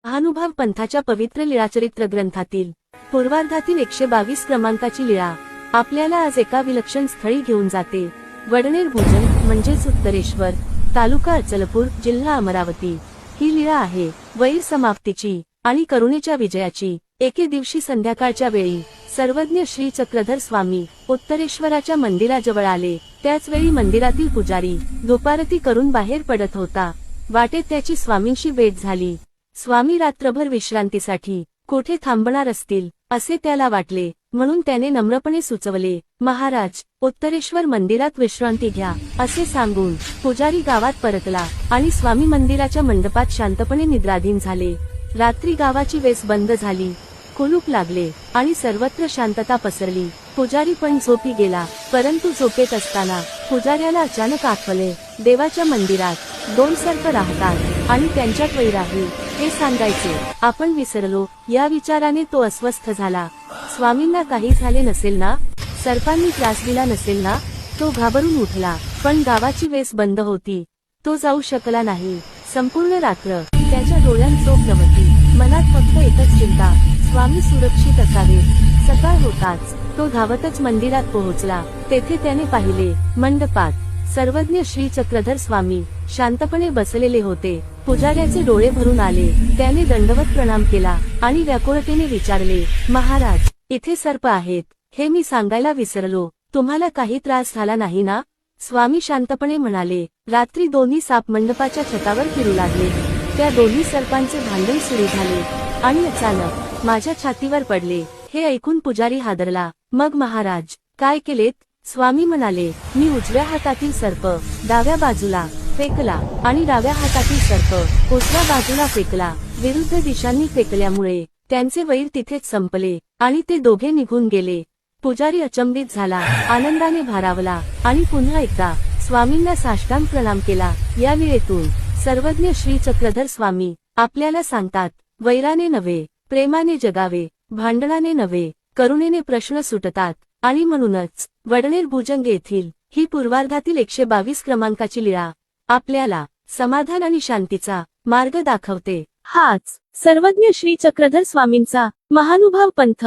महानुभाव पंथाच्या पवित्र लीळाचरित्र ग्रंथातील पूर्वार्धातील 122 क्रमांकाची लीळा आपल्याला आज एका विलक्षण स्थळी घेऊन जाते। वडनेर भुजंग म्हणजेच उत्तरेश्वर, तालुका अचलपूर, जिल्हा अमरावती। ही लीळा आहे वैर समाप्तीची आणि करुणेच्या विजयाची। एके दिवशी संध्याकाळच्या वेळी सर्वज्ञ श्री चक्रधर स्वामी उत्तरेश्वराच्या मंदिराजवळ आले। त्याच वेळी मंदिरातील पुजारी धूपारती करून बाहेर पडत होता। वाटेत त्याची स्वामींशी भेट झाली। स्वामी रात्रभर विश्रांतीसाठी कोठे थांबणार असतील असे त्याला वाटले, म्हणून त्याने नम्रपणे सुचवले, महाराज, उत्तरेश्वर मंदिरात विश्रांती घ्या असे सांगून पुजारी गावात परतला आणि स्वामी मंदिराच्या मंडपात शांतपणे निद्राधीन झाले। रात्री गावाची वेस बंद झाली, कुलूप लागले आणि सर्वत्र शांतता पसरली। पुजारी पण झोपी गेला, परंतु झोपेत असताना पुजाऱ्याला अचानक आठवले, देवाच्या मंदिरात 2 सर्प राहतात आणि त्यांच्यात वैर आहे हे सांगायचे आपण विसरलो। या विचाराने तो अस्वस्थ झाला। स्वामींना काही झाले नसेल ना, सर्पांनी त्रास दिला नसेल ना? तो घाबरून उठला, पण गावाची वेस बंद होती, तो जाऊ शकला नाही। संपूर्ण रात्र त्याच्या डोळ्यांत झोप नव्हती, मनात फक्त एकच चिंता, स्वामी सुरक्षित असावेत। सकाळ होताच तो धावतच मंदिरात पोहोचला। तेथे त्याने पाहिले, मंडपात सर्वज्ञ श्री चक्रधर स्वामी शांतपणे बसलेले होते। पुजाऱ्याचे डोळे भरून आले, त्याने दंडवत प्रणाम केला आणि व्याकुळतेने विचारले, महाराज, इथे सर्प आहेत हे मी सांगायला विसरलो, तुम्हाला काही त्रास झाला नाही ना? स्वामी शांतपणे म्हणाले, रात्री दोन्ही साप मंडपाच्या छतावर फिरू लागले, त्या दोन्ही सर्पांचे भांडण सुरू झाले आणि अचानक माझ्या छातीवर पडले। हे ऐकून पुजारी हादरला। मग महाराज काय केलेत? स्वामी म्हणाले, मी उजव्या हातातील सर्प डाव्या बाजूला फेकला आणि डाव्या हातातील सर्प उजव्या बाजूला फेकला। विरुद्ध दिशांनी फेकल्यामुळे त्यांचे वैर तिथेच संपले आणि ते दोघे निघून गेले। पुजारी अचंबित झाला, आनंदाने भारावला आणि पुन्हा एकदा स्वामींना साष्टांग प्रणाम केला। या लीळेतून सर्वज्ञ श्री चक्रधर स्वामी आपल्याला सांगतात, वैराने नव्हे प्रेमाने जगावे, भांडणाने नव्हे करुणेने प्रश्न सुटतात। आणि म्हणूनच वडनेर भुजंग येथील ही पूर्वार्धातील 122 क्रमांकाची लीळा आपल्याला समाधान आणि शांतीचा मार्ग दाखवते। हाच सर्वज्ञ श्री चक्रधर स्वामींचा महानुभाव पंथ।